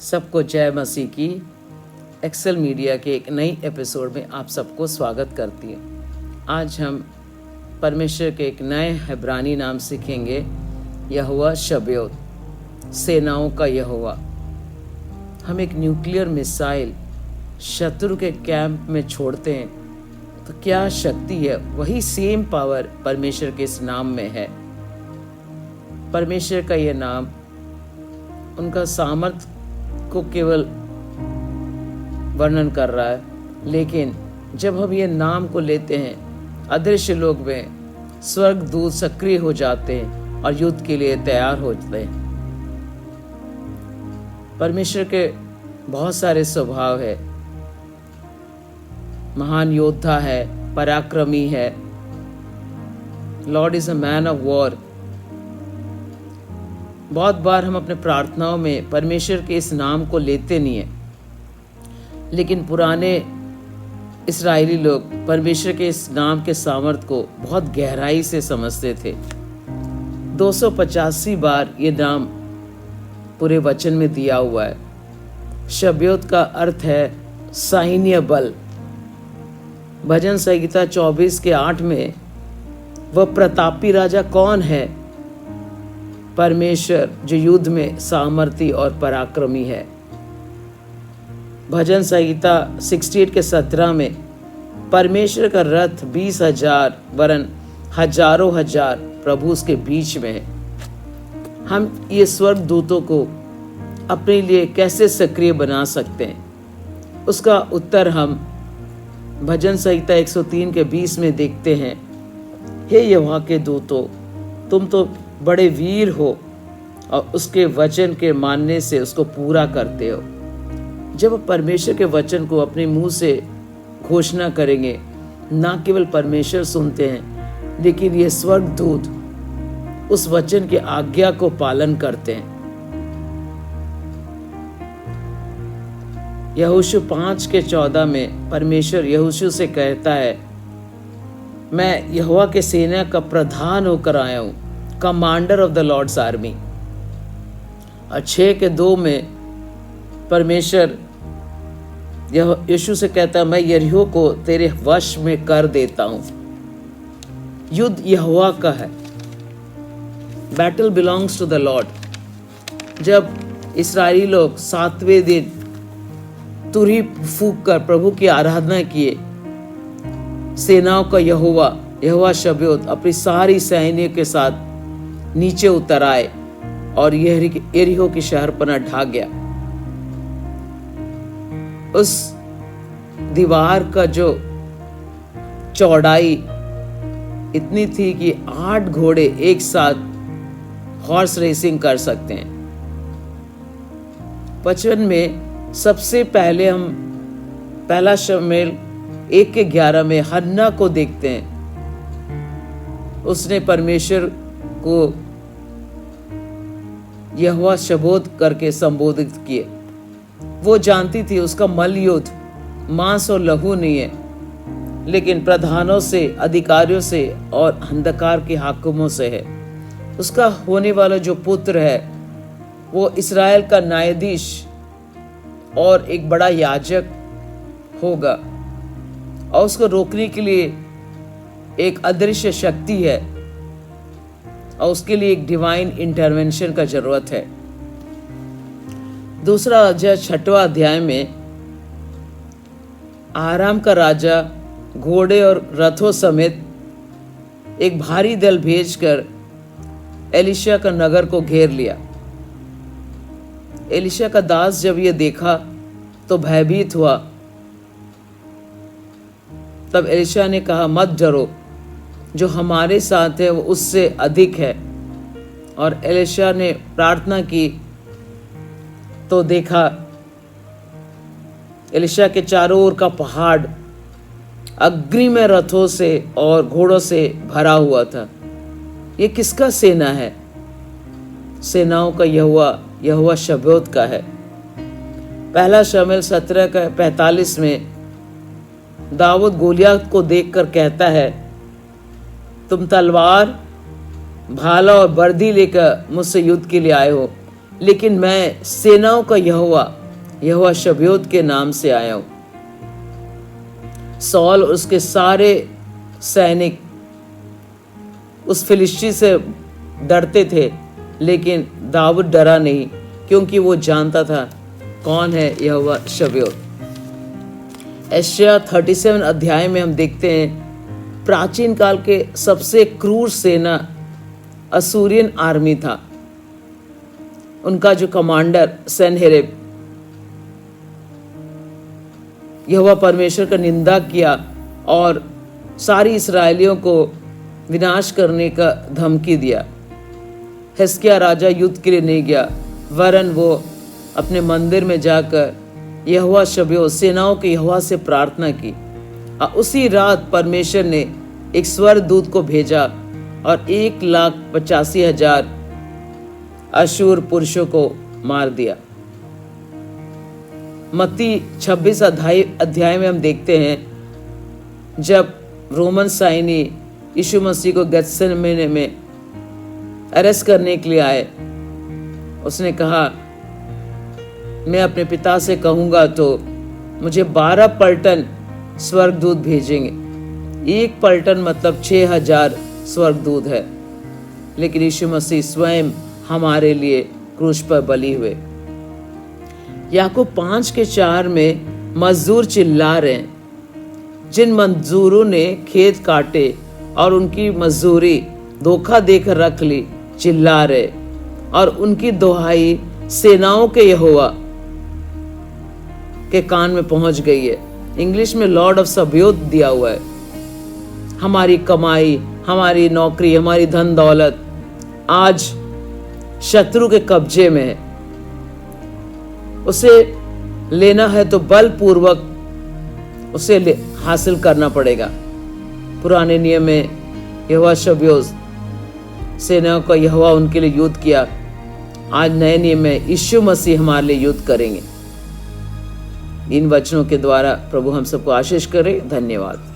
सबको जय मसीह की। एक्सेल मीडिया के एक नई एपिसोड में आप सबको स्वागत करती है। आज हम परमेश्वर के एक नए इब्रानी नाम सीखेंगे, यहोवा शबयोत, सेनाओं का यहोवा। हम एक न्यूक्लियर मिसाइल शत्रु के कैंप में छोड़ते हैं तो क्या शक्ति है, वही सेम पावर परमेश्वर के इस नाम में है। परमेश्वर का यह नाम उनका सामर्थ को केवल वर्णन कर रहा है, लेकिन जब हम ये नाम को लेते हैं, अदृश्य लोक में स्वर्गदूत सक्रिय हो जाते हैं और युद्ध के लिए तैयार होते हैं। परमेश्वर के बहुत सारे स्वभाव है, महान योद्धा है, पराक्रमी है। Lord is a man of war. बहुत बार हम अपने प्रार्थनाओं में परमेश्वर के इस नाम को लेते नहीं है, लेकिन पुराने इस्राएली लोग परमेश्वर के इस नाम के सामर्थ को बहुत गहराई से समझते थे। 285 बार ये नाम पूरे वचन में दिया हुआ है। शबयोत का अर्थ है सैन्य बल। भजन संहिता 24:8 में वह प्रतापी राजा कौन है? परमेश्वर जो युद्ध में सामर्थी और पराक्रमी है। भजन संहिता 68:17 में परमेश्वर का रथ 20,000 वरन हजारों हजार प्रभु उसके बीच में है। हम ये स्वर्ग दूतों को अपने लिए कैसे सक्रिय बना सकते हैं? उसका उत्तर हम भजन संहिता 103:20 में देखते हैं। हे यहोवा के दूतों, तुम तो बड़े वीर हो और उसके वचन के मानने से उसको पूरा करते हो। जब परमेश्वर के वचन को अपने मुंह से घोषणा करेंगे, ना केवल परमेश्वर सुनते हैं, लेकिन ये स्वर्गदूत उस वचन की आज्ञा को पालन करते हैं। यहोशू 5:14 में परमेश्वर यहोशू से कहता है, मैं यहोवा के सेना का प्रधान होकर आया हूं, commander of the Lord's army. और 6:2 में परमेश्वर यीशु से कहता है, मैं यरीहो को तेरे वश में कर देता हूं। युद्ध यहोवा का है। Battle belongs to the Lord. जब इस्राएली लोग 7वें दिन तुरही फूंक कर प्रभु की आराधना किए, सेनाओं का यहोवा शबयोत अपनी सारी सैन्य के साथ नीचे उतर आए और यरीहो की शहरपनाह ढा गया। उस दीवार का जो चौड़ाई इतनी थी कि 8 घोड़े एक साथ हॉर्स रेसिंग कर सकते हैं। वचन में सबसे पहले हम पहला शमूएल 1:11 में हन्ना को देखते हैं। उसने परमेश्वर को यहोवा शबोत करके संबोधित किए। वो जानती थी उसका मल युद्ध मांस और लहू नहीं है, लेकिन प्रधानों से, अधिकारियों से और अंधकार के हाकिमों से है। उसका होने वाला जो पुत्र है वो इस्राएल का न्यायाधीश और एक बड़ा याजक होगा, और उसको रोकने के लिए एक अदृश्य शक्ति है और उसके लिए एक डिवाइन इंटरवेंशन का जरूरत है। दूसरा अध्याय 6वां अध्याय में आराम का राजा घोड़े और रथों समेत एक भारी दल भेजकर एलिशा का नगर को घेर लिया। एलिशा का दास जब ये देखा तो भयभीत हुआ। तब एलिशा ने कहा, मत डरो, जो हमारे साथ है वो उससे अधिक है। और एलिशा ने प्रार्थना की तो देखा एलिशा के चारों ओर का पहाड़ अग्नि में रथों से और घोड़ों से भरा हुआ था। ये किसका सेना है? सेनाओं का यहोवा शबयोत का है। पहला शमूएल 17:45 में दाऊद गोलियत को देखकर कहता है, तुम तलवार, भाला और बर्दी लेकर मुझसे युद्ध के लिए आए हो, लेकिन मैं सेनाओं का यहोवा शबयोत के नाम से आया हूं। सौल और उसके सारे सैनिक उस फिलिस्ती से डरते थे, लेकिन दाऊद डरा नहीं, क्योंकि वो जानता था कौन है यहोवा शबयोत। यशायाह 37 अध्याय में हम देखते हैं प्राचीन काल के सबसे क्रूर सेना असूरियन आर्मी था। उनका जो कमांडर सेनहेरेब यहोवा परमेश्वर का निंदा किया और सारी इस्राएलियों को विनाश करने का धमकी दिया। हिजकिय्याह राजा युद्ध के लिए नहीं गया, वरन वो अपने मंदिर में जाकर यहोवा शबयोत सेनाओं के यहोवा से प्रार्थना की। और उसी रात परमेश्वर ने एक स्वर्गदूत को भेजा और 1,85,000 अशूर पुरुषों को मार दिया। मत्ती 26 अध्याय में हम देखते हैं जब रोमन सैनी यीशु मसीह को गेत्सेमने में अरेस्ट करने के लिए आए, उसने कहा मैं अपने पिता से कहूंगा तो मुझे 12 पलटन स्वर्गदूत भेजेंगे। एक पलटन मतलब 6,000 स्वर्गदूत है, लेकिन यीशु मसीह स्वयं हमारे लिए क्रूस पर बलि हुए। याकूब 5:4 में मजदूर चिल्ला रहे हैं। जिन मजदूरों ने खेत काटे और उनकी मजदूरी धोखा देकर रख ली, चिल्ला रहे, और उनकी दुहाई सेनाओं के यहोवा के कान में पहुंच गई है। इंग्लिश में लॉर्ड ऑफ सबयोत दिया हुआ है। हमारी कमाई, हमारी नौकरी, हमारी धन दौलत आज शत्रु के कब्जे में है। उसे लेना है तो बलपूर्वक उसे हासिल करना पड़ेगा। पुराने नियम में यहोवा शबयोत सेनाओं का यहोवा उनके लिए युद्ध किया। आज नए नियम में यीशु मसीह हमारे लिए युद्ध करेंगे। इन वचनों के द्वारा प्रभु हम सबको आशीष करे। धन्यवाद।